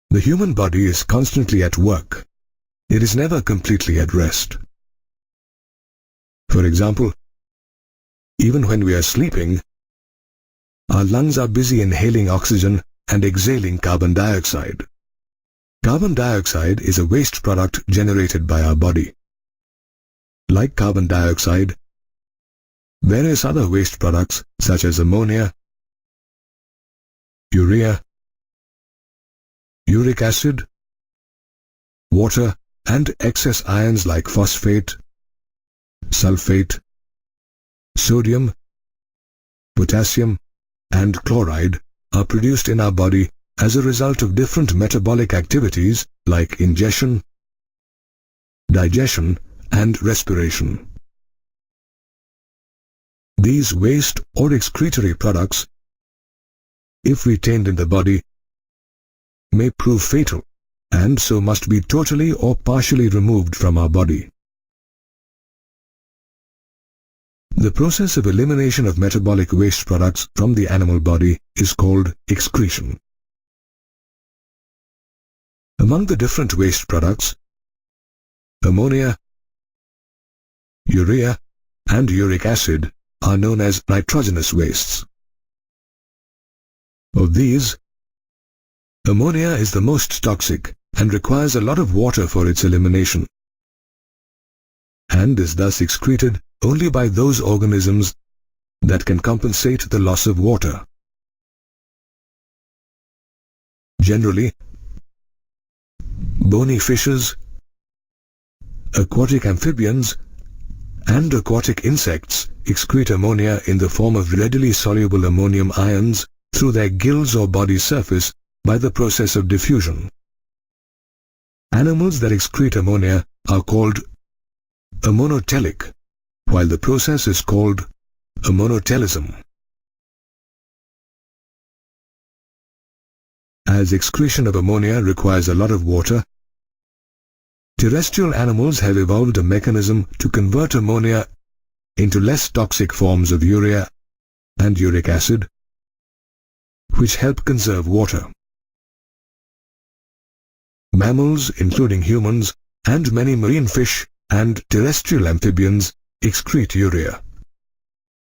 The human body is constantly at work. It is never completely at rest. For example, even when we are sleeping, our lungs are busy inhaling oxygen and exhaling carbon dioxide. Carbon dioxide is a waste product generated by our body. Like carbon dioxide, various other waste products such as ammonia, urea, uric acid, water, and excess ions like phosphate, sulfate, sodium, potassium, and chloride are produced in our body as a result of different metabolic activities like ingestion, digestion, and respiration. These waste or excretory products, if retained in the body, may prove fatal and so must be totally or partially removed from our body. The process of elimination of metabolic waste products from the animal body is called excretion. Among the different waste products, ammonia, urea, and uric acid are known as nitrogenous wastes. Of these, ammonia is the most toxic and requires a lot of water for its elimination, and is thus excreted only by those organisms that can compensate the loss of water. Generally, bony fishes, aquatic amphibians, and aquatic insects excrete ammonia in the form of readily soluble ammonium ions through their gills or body surface by the process of diffusion. Animals that excrete ammonia are called ammonotelic, while the process is called ammonotelism. As excretion of ammonia requires a lot of water, terrestrial animals have evolved a mechanism to convert ammonia into less toxic forms of urea and uric acid, which help conserve water. Mammals, including humans, and many marine fish and terrestrial amphibians excrete urea.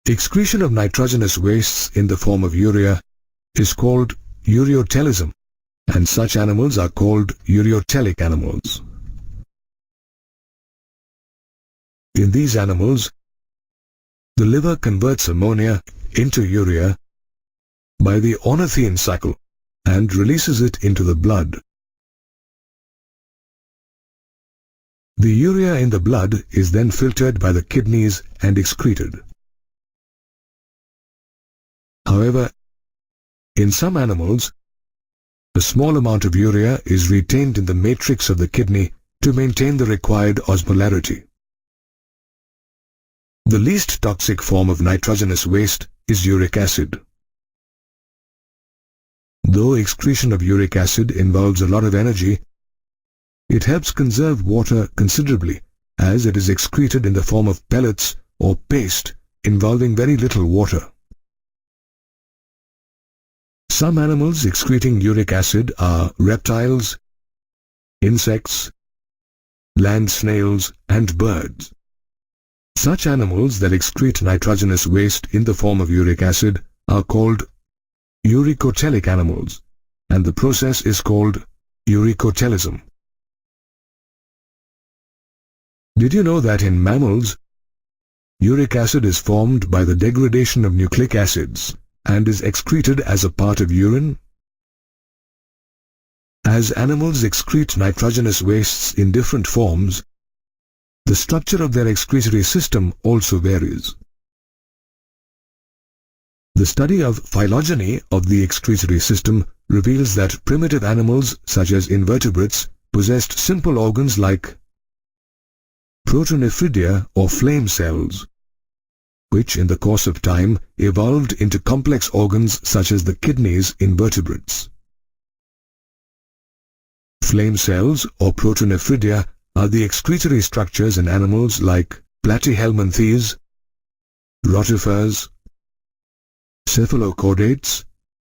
Excretion of nitrogenous wastes in the form of urea is called ureotelism, and such animals are called ureotelic animals. In these animals, the liver converts ammonia into urea by the ornithine cycle and releases it into the blood. The urea in the blood is then filtered by the kidneys and excreted. However, in some animals, a small amount of urea is retained in the matrix of the kidney to maintain the required osmolarity. The least toxic form of nitrogenous waste is uric acid. Though excretion of uric acid involves a lot of energy, it helps conserve water considerably, as it is excreted in the form of pellets or paste involving very little water. Some animals excreting uric acid are reptiles, insects, land snails, and birds. Such animals that excrete nitrogenous waste in the form of uric acid are called uricotelic animals, and the process is called ureotelism. Did you know that in mammals, uric acid is formed by the degradation of nucleic acids and is excreted as a part of urine? As animals excrete nitrogenous wastes in different forms, the structure of their excretory system also varies. The study of phylogeny of the excretory system reveals that primitive animals such as invertebrates possessed simple organs like protonephridia or flame cells, which in the course of time evolved into complex organs such as the kidneys in vertebrates. Flame cells or protonephridia are the excretory structures in animals like platyhelminthes, rotifers, cephalochordates,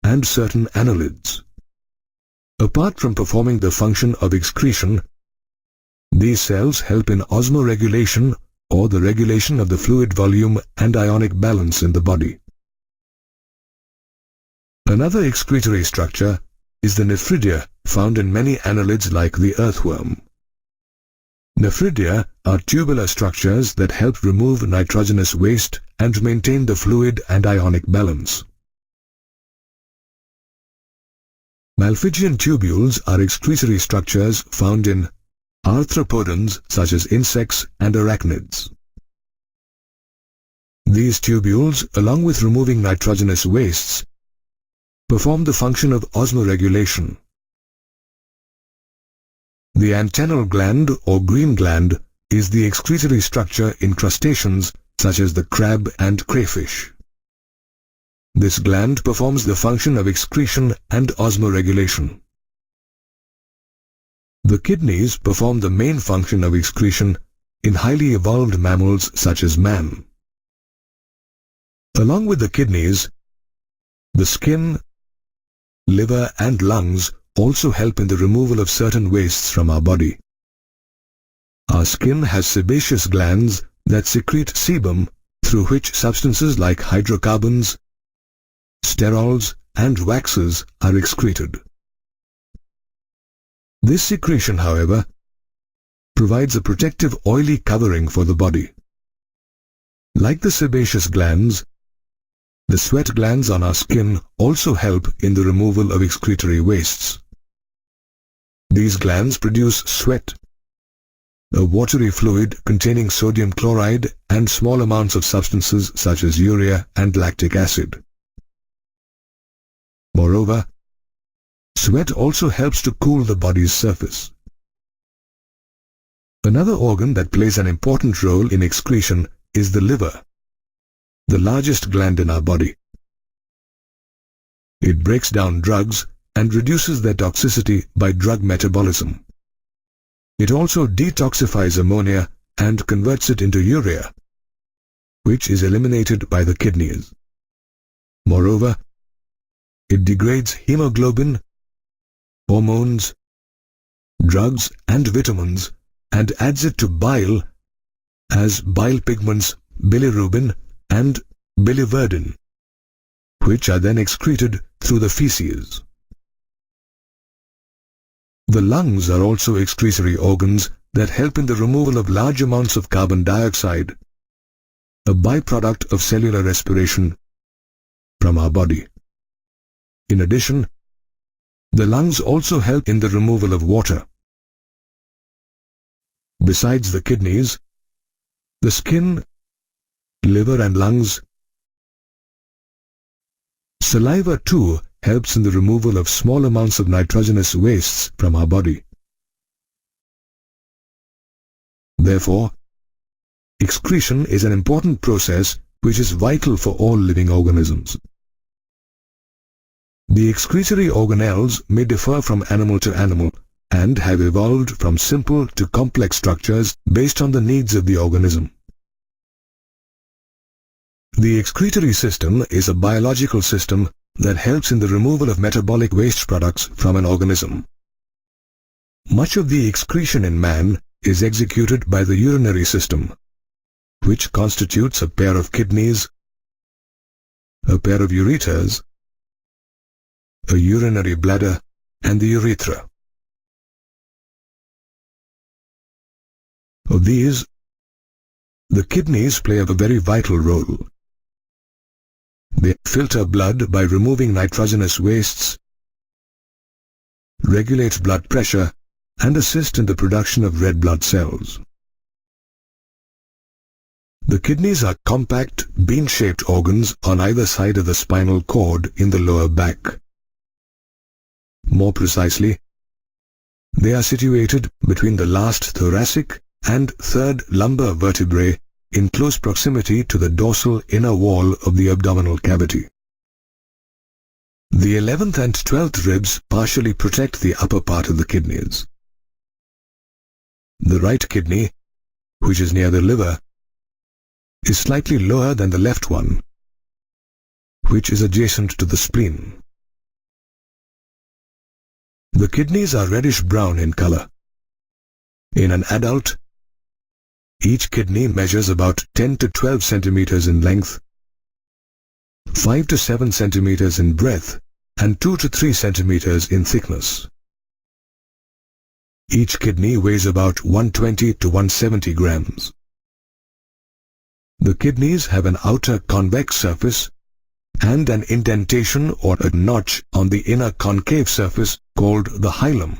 and certain annelids. Apart from performing the function of excretion, these cells help in osmoregulation, or the regulation of the fluid volume and ionic balance in the body. Another excretory structure is the nephridia, found in many annelids like the earthworm. Nephridia are tubular structures that help remove nitrogenous waste and maintain the fluid and ionic balance. Malpighian tubules are excretory structures found in arthropodans such as insects and arachnids. These tubules, along with removing nitrogenous wastes, perform the function of osmoregulation. The antennal gland or green gland is the excretory structure in crustaceans such as the crab and crayfish. This gland performs the function of excretion and osmoregulation. The kidneys perform the main function of excretion in highly evolved mammals such as man. Along with the kidneys, the skin, liver and lungs also help in the removal of certain wastes from our body. Our skin has sebaceous glands that secrete sebum, through which substances like hydrocarbons, sterols and waxes are excreted. This secretion, however, provides a protective oily covering for the body. Like the sebaceous glands, the sweat glands on our skin also help in the removal of excretory wastes. These glands produce sweat, a watery fluid containing sodium chloride and small amounts of substances such as urea and lactic acid. Moreover, sweat also helps to cool the body's surface. Another organ that plays an important role in excretion is the liver, the largest gland in our body. It breaks down drugs and reduces their toxicity by drug metabolism. It also detoxifies ammonia and converts it into urea, which is eliminated by the kidneys. Moreover, it degrades hemoglobin, hormones, drugs and vitamins and adds it to bile as bile pigments bilirubin and biliverdin, which are then excreted through the feces. The lungs are also excretory organs that help in the removal of large amounts of carbon dioxide, a byproduct of cellular respiration, from our body. In addition, the lungs also help in the removal of water. Besides the kidneys, the skin, liver and lungs, saliva too helps in the removal of small amounts of nitrogenous wastes from our body. Therefore, excretion is an important process which is vital for all living organisms. The excretory organelles may differ from animal to animal and have evolved from simple to complex structures based on the needs of the organism. The excretory system is a biological system that helps in the removal of metabolic waste products from an organism. Much of the excretion in man is executed by the urinary system, which constitutes a pair of kidneys, a pair of ureters, a urinary bladder, and the urethra. Of these, the kidneys play a very vital role. They filter blood by removing nitrogenous wastes, regulate blood pressure, and assist in the production of red blood cells. The kidneys are compact, bean-shaped organs on either side of the spinal cord in the lower back. More precisely, they are situated between the last thoracic and third lumbar vertebrae in close proximity to the dorsal inner wall of the abdominal cavity. The 11th and 12th ribs partially protect the upper part of the kidneys. The right kidney, which is near the liver, is slightly lower than the left one, which is adjacent to the spleen. The kidneys are reddish-brown in color. In an adult, each kidney measures about 10 to 12 centimeters in length, 5 to 7 centimeters in breadth, and 2 to 3 centimeters in thickness. Each kidney weighs about 120 to 170 grams. The kidneys have an outer convex surface and an indentation or a notch on the inner concave surface called the hilum,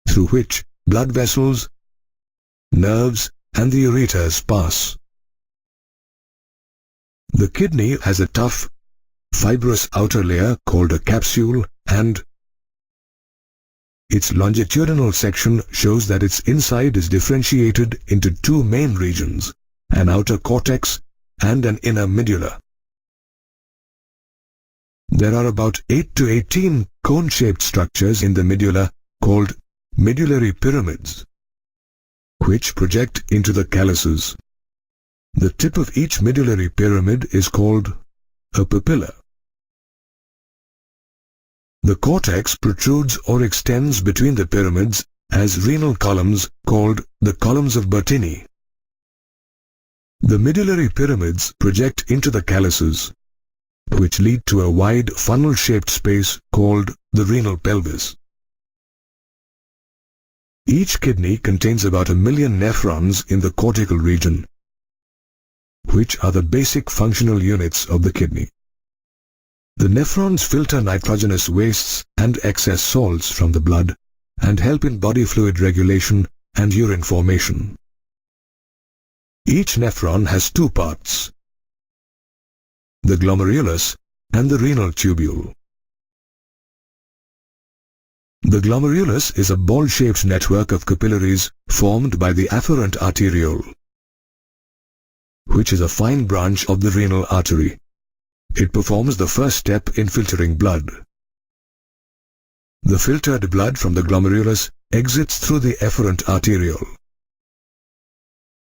through which blood vessels, nerves, and the ureters pass. The kidney has a tough, fibrous outer layer called a capsule, and its longitudinal section shows that its inside is differentiated into two main regions, an outer cortex and an inner medulla. There are about 8 to 18 cone-shaped structures in the medulla called medullary pyramids, which project into the calyces. The tip of each medullary pyramid is called a papilla. The cortex protrudes or extends between the pyramids as renal columns called the columns of Bertini. The medullary pyramids project into the calyces, which lead to a wide funnel-shaped space called the renal pelvis. Each kidney contains about 1 million nephrons in the cortical region, which are the basic functional units of the kidney. The nephrons filter nitrogenous wastes and excess salts from the blood and help in body fluid regulation and urine formation. Each nephron has two parts, the glomerulus and the renal tubule. The glomerulus is a ball-shaped network of capillaries formed by the afferent arteriole, which is a fine branch of the renal artery. It performs the first step in filtering blood. The filtered blood from the glomerulus exits through the efferent arteriole.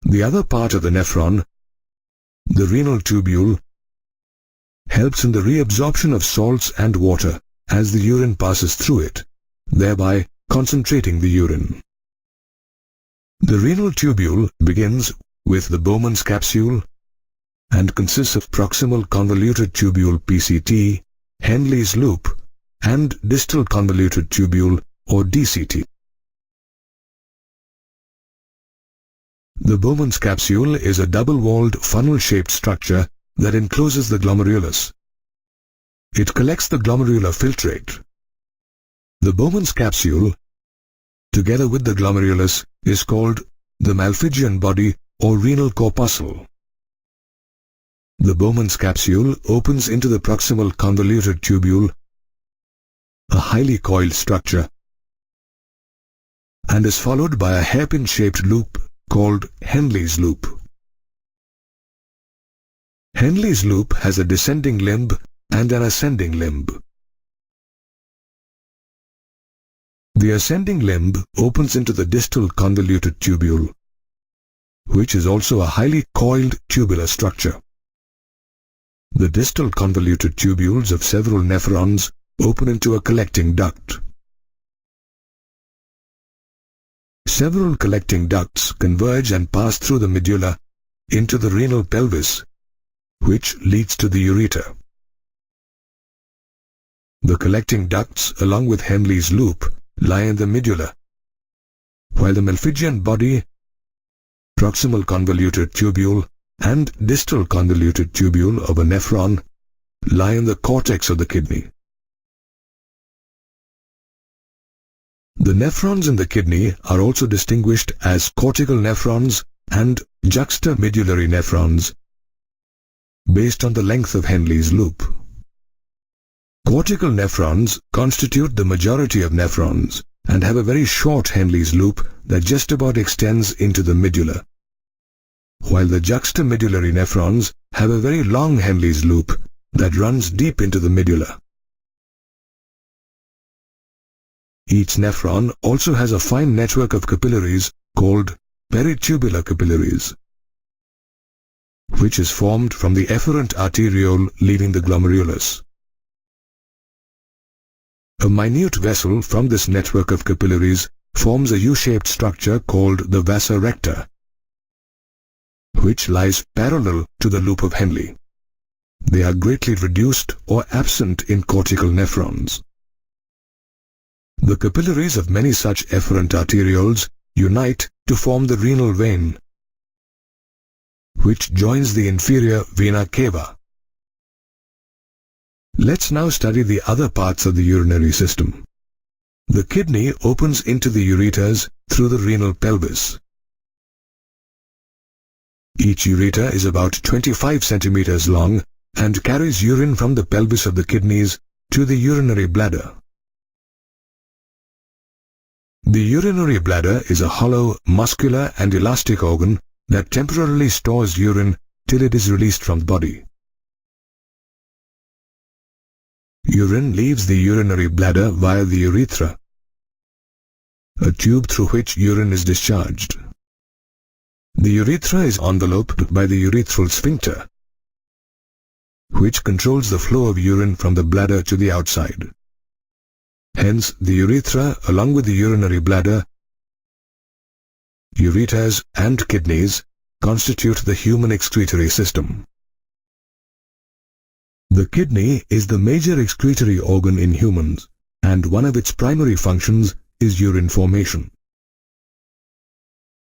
The other part of the nephron, the renal tubule, helps in the reabsorption of salts and water as the urine passes through it, thereby concentrating the urine. The renal tubule begins with the Bowman's capsule and consists of proximal convoluted tubule PCT, Henle's loop, and distal convoluted tubule or DCT. The Bowman's capsule is a double-walled funnel-shaped structure that encloses the glomerulus. It collects the glomerular filtrate. The Bowman's capsule, together with the glomerulus, is called the Malpighian body or renal corpuscle. The Bowman's capsule opens into the proximal convoluted tubule, a highly coiled structure, and is followed by a hairpin-shaped loop called Henle's loop. Henle's loop has a descending limb and an ascending limb. The ascending limb opens into the distal convoluted tubule, which is also a highly coiled tubular structure. The distal convoluted tubules of several nephrons open into a collecting duct. Several collecting ducts converge and pass through the medulla into the renal pelvis, which leads to the ureter. The collecting ducts, along with Henle's loop, lie in the medulla, while the Malpighian body, proximal convoluted tubule, and distal convoluted tubule of a nephron lie in the cortex of the kidney. The nephrons in the kidney are also distinguished as cortical nephrons and juxtamedullary nephrons based on the length of Henle's loop. Cortical nephrons constitute the majority of nephrons and have a very short Henle's loop that just about extends into the medulla, while the juxtamedullary nephrons have a very long Henle's loop that runs deep into the medulla. Each nephron also has a fine network of capillaries called peritubular capillaries, which is formed from the efferent arteriole leaving the glomerulus. A minute vessel from this network of capillaries forms a U-shaped structure called the vasa recta, which lies parallel to the loop of Henle. They are greatly reduced or absent in cortical nephrons. The capillaries of many such efferent arterioles unite to form the renal vein, which joins the inferior vena cava. Let's now study the other parts of the urinary system. The kidney opens into the ureters through the renal pelvis. Each ureter is about 25 centimeters long and carries urine from the pelvis of the kidneys to the urinary bladder. The urinary bladder is a hollow, muscular and elastic organ that temporarily stores urine till it is released from the body. Urine leaves the urinary bladder via the urethra, a tube through which urine is discharged. The urethra is enveloped by the urethral sphincter, which controls the flow of urine from the bladder to the outside. Hence, the urethra, along with the urinary bladder, ureters and kidneys, constitute the human excretory system. The kidney is the major excretory organ in humans, and one of its primary functions is urine formation.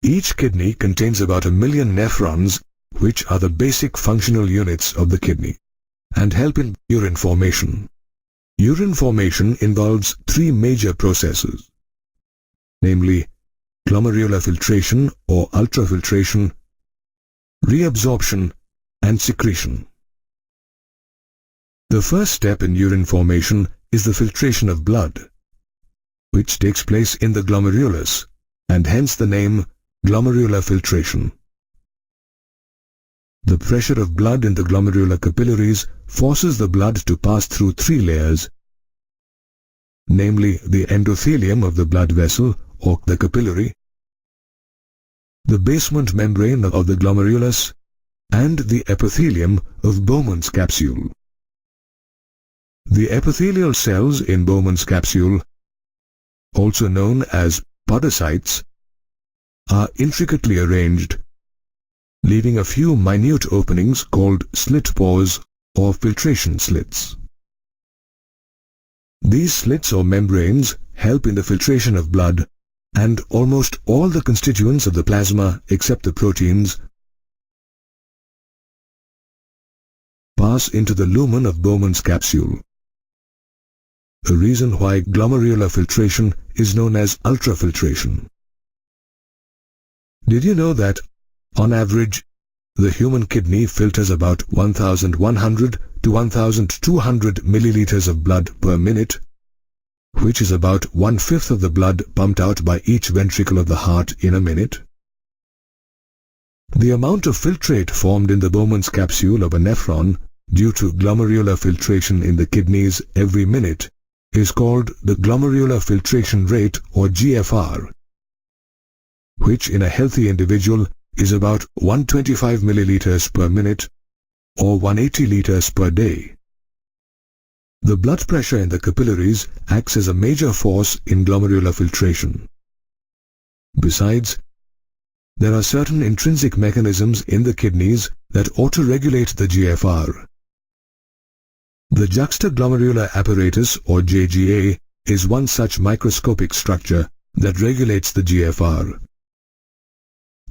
Each kidney contains about 1 million nephrons, which are the basic functional units of the kidney, and help in urine formation. Urine formation involves 3 major processes, namely glomerular filtration or ultrafiltration, reabsorption, and secretion. The first step in urine formation is the filtration of blood, which takes place in the glomerulus, and hence the name glomerular filtration. The pressure of blood in the glomerular capillaries forces the blood to pass through 3 layers, namely the endothelium of the blood vessel or the capillary, the basement membrane of the glomerulus, and the epithelium of Bowman's capsule. The epithelial cells in Bowman's capsule, also known as podocytes, are intricately arranged, leaving a few minute openings called slit pores or filtration slits. These slits or membranes help in the filtration of blood, and almost all the constituents of the plasma except the proteins pass into the lumen of Bowman's capsule. A reason why glomerular filtration is known as ultrafiltration. Did you know that, on average, the human kidney filters about 1,100 to 1,200 milliliters of blood per minute, which is about 1/5 of the blood pumped out by each ventricle of the heart in a minute? The amount of filtrate formed in the Bowman's capsule of a nephron due to glomerular filtration in the kidneys every minute is called the glomerular filtration rate or GFR, which in a healthy individual is about 125 milliliters per minute or 180 liters per day. The blood pressure in the capillaries acts as a major force in glomerular filtration. Besides, there are certain intrinsic mechanisms in the kidneys that auto-regulate the GFR. The juxtaglomerular apparatus or JGA is one such microscopic structure that regulates the GFR.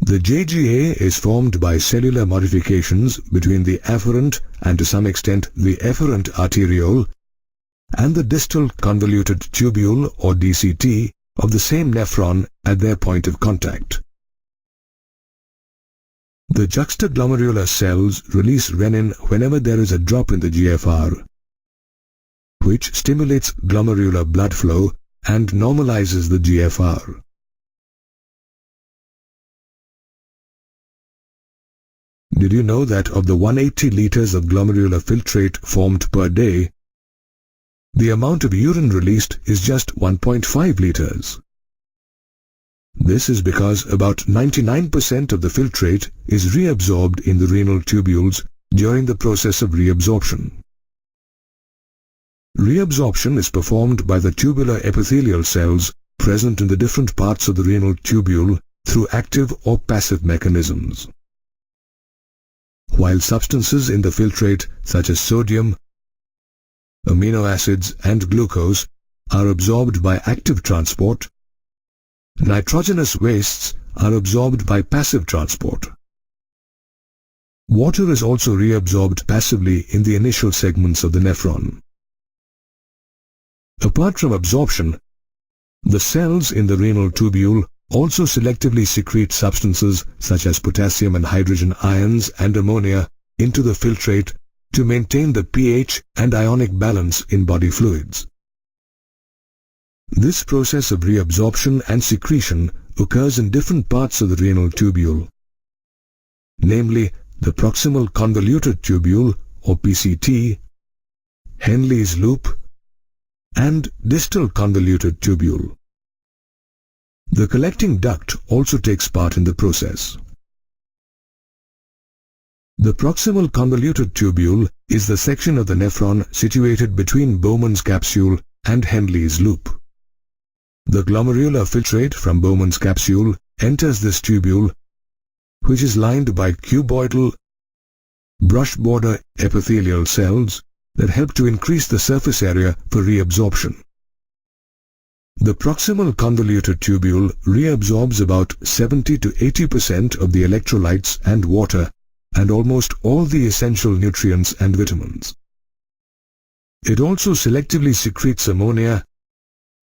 The JGA is formed by cellular modifications between the afferent and to some extent the efferent arteriole and the distal convoluted tubule or DCT of the same nephron at their point of contact. The juxtaglomerular cells release renin whenever there is a drop in the GFR, which stimulates glomerular blood flow and normalizes the GFR. Did you know that of the 180 liters of glomerular filtrate formed per day, the amount of urine released is just 1.5 liters? This is because about 99% of the filtrate is reabsorbed in the renal tubules during the process of reabsorption. Reabsorption is performed by the tubular epithelial cells present in the different parts of the renal tubule through active or passive mechanisms. While substances in the filtrate such as sodium, amino acids and glucose are absorbed by active transport, nitrogenous wastes are absorbed by passive transport. Water is also reabsorbed passively in the initial segments of the nephron. Apart from absorption, the cells in the renal tubule also selectively secrete substances such as potassium and hydrogen ions and ammonia into the filtrate to maintain the pH and ionic balance in body fluids. This process of reabsorption and secretion occurs in different parts of the renal tubule, namely the proximal convoluted tubule or PCT, Henle's loop, and distal convoluted tubule. The collecting duct also takes part in the process. The proximal convoluted tubule is the section of the nephron situated between Bowman's capsule and Henle's loop. The glomerular filtrate from Bowman's capsule enters this tubule, which is lined by cuboidal, brush border epithelial cells that help to increase the surface area for reabsorption. The proximal convoluted tubule reabsorbs about 70 to 80% of the electrolytes and water and almost all the essential nutrients and vitamins. It also selectively secretes ammonia,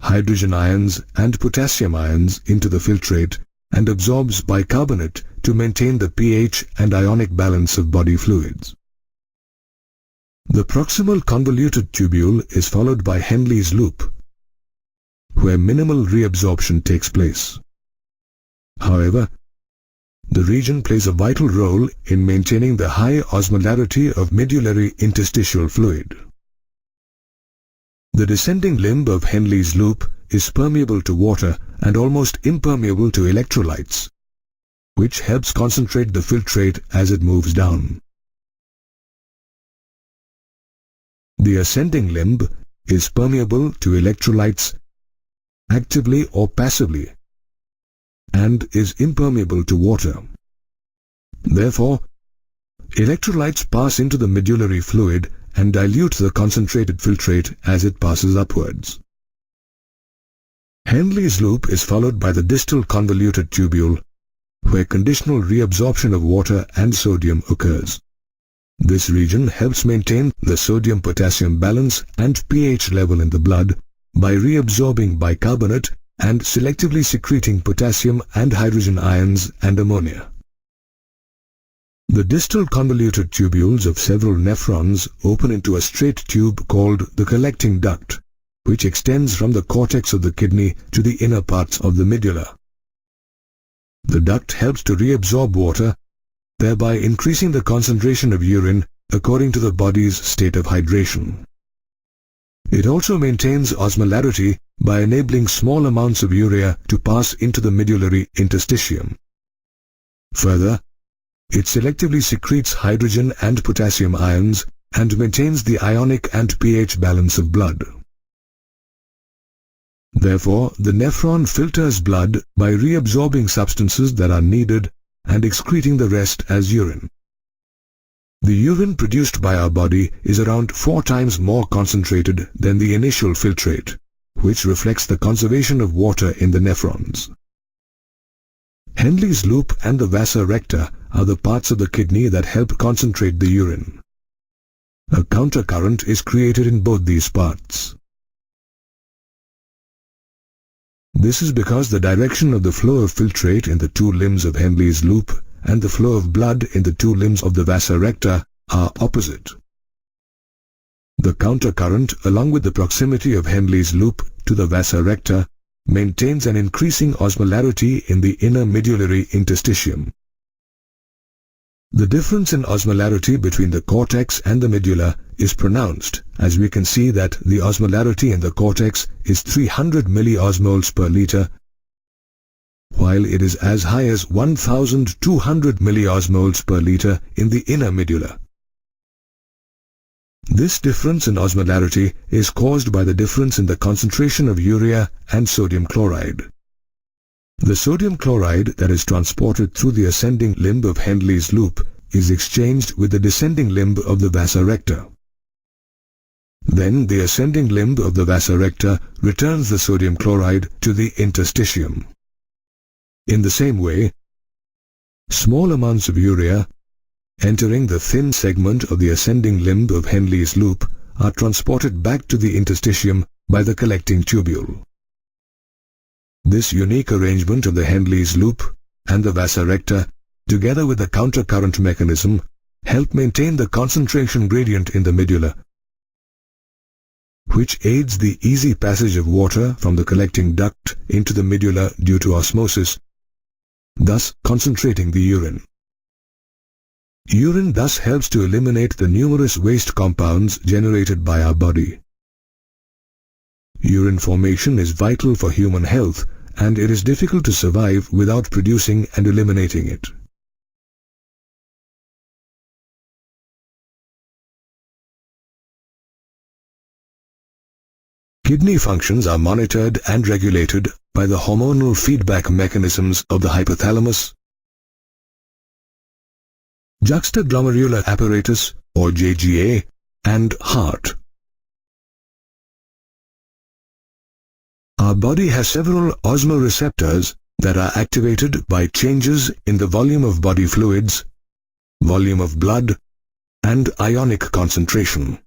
hydrogen ions and potassium ions into the filtrate and absorbs bicarbonate to maintain the pH and ionic balance of body fluids. The proximal convoluted tubule is followed by Henle's loop, where minimal reabsorption takes place. However, the region plays a vital role in maintaining the high osmolarity of medullary interstitial fluid. The descending limb of Henle's loop is permeable to water and almost impermeable to electrolytes, which helps concentrate the filtrate as it moves down. The ascending limb is permeable to electrolytes actively or passively and is impermeable to water. Therefore, electrolytes pass into the medullary fluid and dilute the concentrated filtrate as it passes upwards. Henle's loop is followed by the distal convoluted tubule, where conditional reabsorption of water and sodium occurs. This region helps maintain the sodium-potassium balance and pH level in the blood by reabsorbing bicarbonate and selectively secreting potassium and hydrogen ions and ammonia. The distal convoluted tubules of several nephrons open into a straight tube called the collecting duct, which extends from the cortex of the kidney to the inner parts of the medulla. The duct helps to reabsorb water, thereby increasing the concentration of urine according to the body's state of hydration. It also maintains osmolarity by enabling small amounts of urea to pass into the medullary interstitium. Further, it selectively secretes hydrogen and potassium ions and maintains the ionic and pH balance of blood. Therefore, the nephron filters blood by reabsorbing substances that are needed and excreting the rest as urine. The urine produced by our body is around 4 times more concentrated than the initial filtrate, which reflects the conservation of water in the nephrons. Henle's loop and the vasa recta are the parts of the kidney that help concentrate the urine. A countercurrent is created in both these parts. This is because the direction of the flow of filtrate in the 2 limbs of Henle's loop and the flow of blood in the 2 limbs of the vasa recta are opposite. The countercurrent, along with the proximity of Henle's loop to the vasa recta, maintains an increasing osmolarity in the inner medullary interstitium. The difference in osmolarity between the cortex and the medulla is pronounced, as we can see that the osmolarity in the cortex is 300 milliosmoles per liter, while it is as high as 1200 milliosmoles per liter in the inner medulla. This difference in osmolarity is caused by the difference in the concentration of urea and sodium chloride. The sodium chloride that is transported through the ascending limb of Henle's loop is exchanged with the descending limb of the vasa recta. Then the ascending limb of the vasa recta returns the sodium chloride to the interstitium. In the same way, small amounts of urea entering the thin segment of the ascending limb of Henle's loop are transported back to the interstitium by the collecting tubule. This unique arrangement of the Henle's loop and the vasa recta, together with the countercurrent mechanism, help maintain the concentration gradient in the medulla, which aids the easy passage of water from the collecting duct into the medulla due to osmosis, thus concentrating the urine. Urine thus helps to eliminate the numerous waste compounds generated by our body. Urine formation is vital for human health, and it is difficult to survive without producing and eliminating it. Kidney functions are monitored and regulated by the hormonal feedback mechanisms of the hypothalamus, juxtaglomerular apparatus or JGA, and heart. Our body has several osmoreceptors that are activated by changes in the volume of body fluids, volume of blood, and ionic concentration.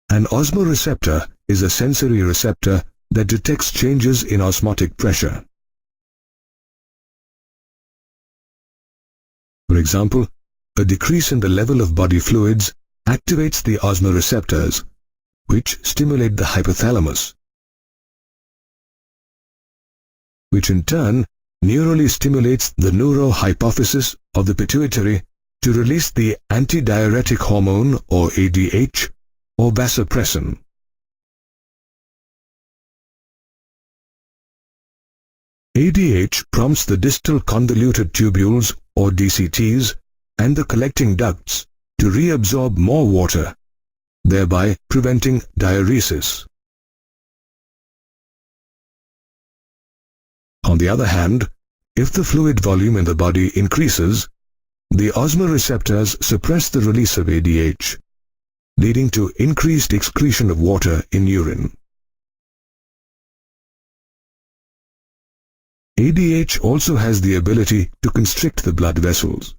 An osmoreceptor is a sensory receptor that detects changes in osmotic pressure. For example, a decrease in the level of body fluids activates the osmoreceptors, which stimulate the hypothalamus, which in turn neurally stimulates the neurohypophysis of the pituitary to release the antidiuretic hormone or ADH or vasopressin. ADH prompts the distal convoluted tubules or DCTs and the collecting ducts to reabsorb more water, thereby preventing diuresis. On the other hand, if the fluid volume in the body increases, the osmoreceptors suppress the release of ADH, leading to increased excretion of water in urine. ADH also has the ability to constrict the blood vessels.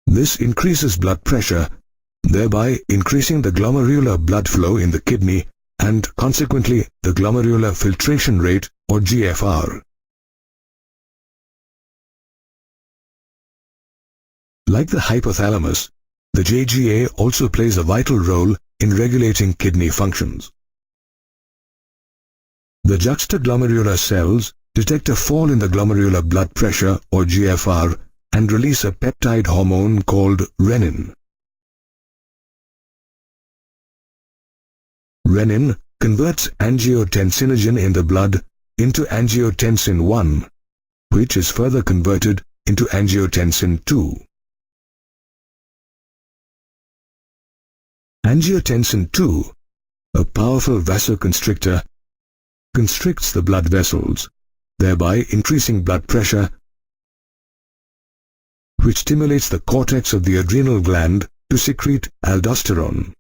This increases blood pressure, thereby increasing the glomerular blood flow in the kidney and consequently the glomerular filtration rate or GFR. Like the hypothalamus, the JGA also plays a vital role in regulating kidney functions. The juxtaglomerular cells detect a fall in the glomerular blood pressure or GFR and release a peptide hormone called renin. Renin converts angiotensinogen in the blood into angiotensin 1, which is further converted into angiotensin 2. Angiotensin 2, a powerful vasoconstrictor, constricts the blood vessels, thereby increasing blood pressure, which stimulates the cortex of the adrenal gland to secrete aldosterone.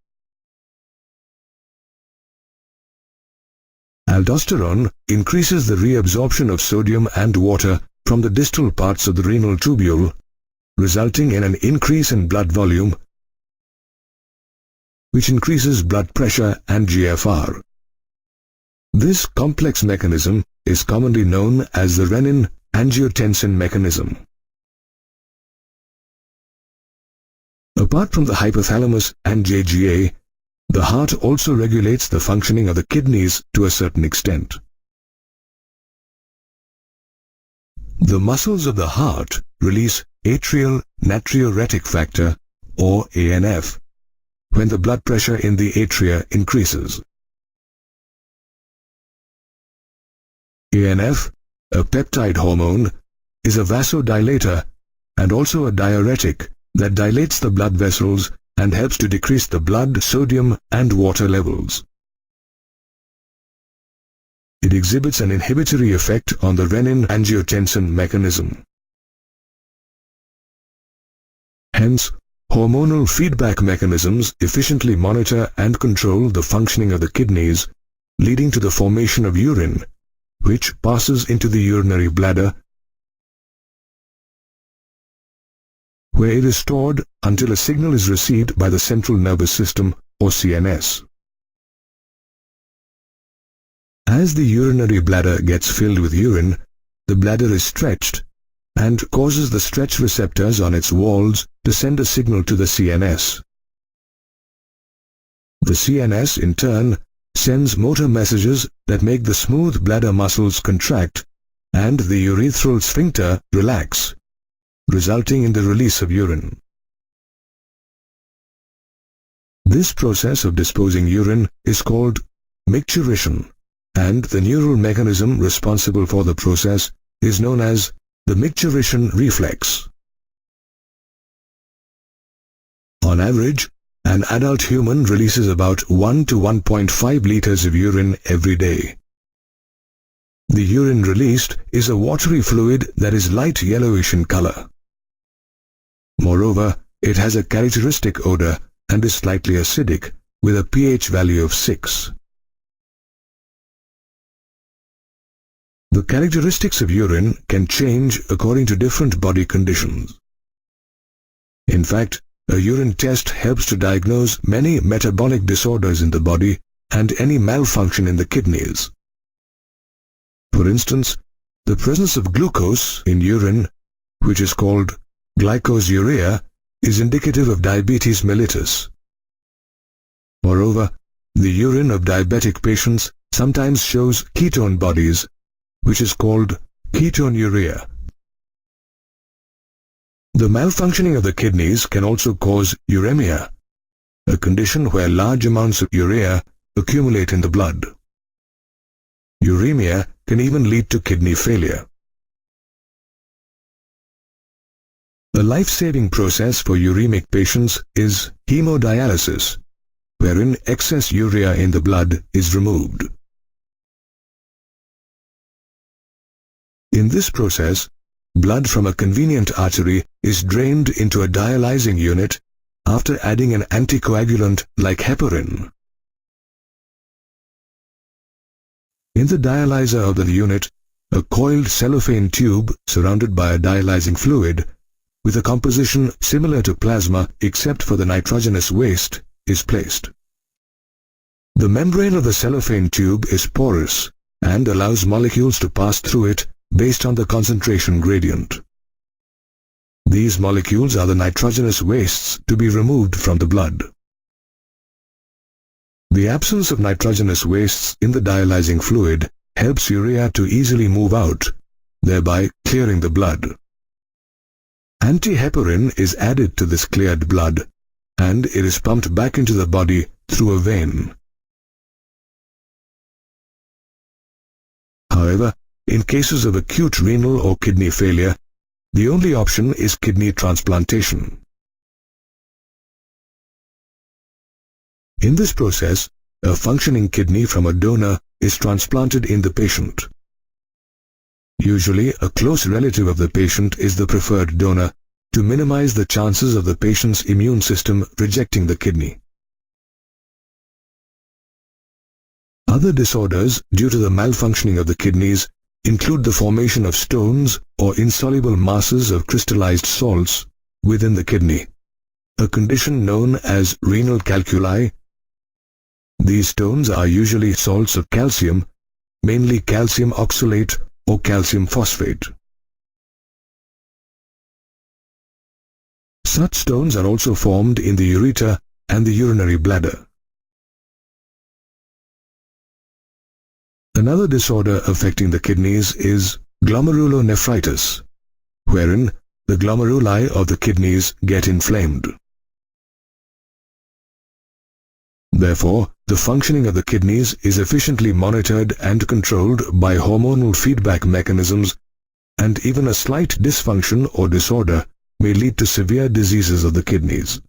Aldosterone increases the reabsorption of sodium and water from the distal parts of the renal tubule, resulting in an increase in blood volume, which increases blood pressure and GFR. This complex mechanism is commonly known as the renin-angiotensin mechanism. Apart from the hypothalamus and JGA, the heart also regulates the functioning of the kidneys to a certain extent. The muscles of the heart release atrial natriuretic factor or ANF when the blood pressure in the atria increases. ANF, a peptide hormone, is a vasodilator and also a diuretic that dilates the blood vessels and helps to decrease the blood sodium and water levels. It exhibits an inhibitory effect on the renin-angiotensin mechanism. Hence, hormonal feedback mechanisms efficiently monitor and control the functioning of the kidneys, leading to the formation of urine, which passes into the urinary bladder, where it is stored until a signal is received by the central nervous system, or CNS. As the urinary bladder gets filled with urine, the bladder is stretched and causes the stretch receptors on its walls to send a signal to the CNS. The CNS, in turn, sends motor messages that make the smooth bladder muscles contract and the urethral sphincter relax, resulting in the release of urine. This process of disposing urine is called micturition, and the neural mechanism responsible for the process is known as the micturition reflex. On average, an adult human releases about 1 to 1.5 liters of urine every day. The urine released is a watery fluid that is light yellowish in color. Moreover, it has a characteristic odor and is slightly acidic, with a pH value of 6. The characteristics of urine can change according to different body conditions. In fact, a urine test helps to diagnose many metabolic disorders in the body and any malfunction in the kidneys. For instance, the presence of glucose in urine, which is called glycosuria, is indicative of diabetes mellitus. Moreover, the urine of diabetic patients sometimes shows ketone bodies, which is called ketonuria. The malfunctioning of the kidneys can also cause uremia, a condition where large amounts of urea accumulate in the blood. Uremia can even lead to kidney failure. A life-saving process for uremic patients is hemodialysis, wherein excess urea in the blood is removed. In this process, blood from a convenient artery is drained into a dialyzing unit after adding an anticoagulant like heparin. In the dialyzer of the unit, a coiled cellophane tube surrounded by a dialyzing fluid, with a composition similar to plasma except for the nitrogenous waste, is placed. The membrane of the cellophane tube is porous and allows molecules to pass through it based on the concentration gradient. These molecules are the nitrogenous wastes to be removed from the blood. The absence of nitrogenous wastes in the dialyzing fluid helps urea to easily move out, thereby clearing the blood. Antiheparin is added to this cleared blood, and it is pumped back into the body through a vein. However, in cases of acute renal or kidney failure, the only option is kidney transplantation. In this process, a functioning kidney from a donor is transplanted in the patient. Usually, a close relative of the patient is the preferred donor to minimize the chances of the patient's immune system rejecting the kidney. Other disorders due to the malfunctioning of the kidneys include the formation of stones or insoluble masses of crystallized salts within the kidney, a condition known as renal calculi. These stones are usually salts of calcium, mainly calcium oxalate or calcium phosphate. Such stones are also formed in the ureter and the urinary bladder. Another disorder affecting the kidneys is glomerulonephritis, wherein the glomeruli of the kidneys get inflamed. Therefore, the functioning of the kidneys is efficiently monitored and controlled by hormonal feedback mechanisms, and even a slight dysfunction or disorder may lead to severe diseases of the kidneys.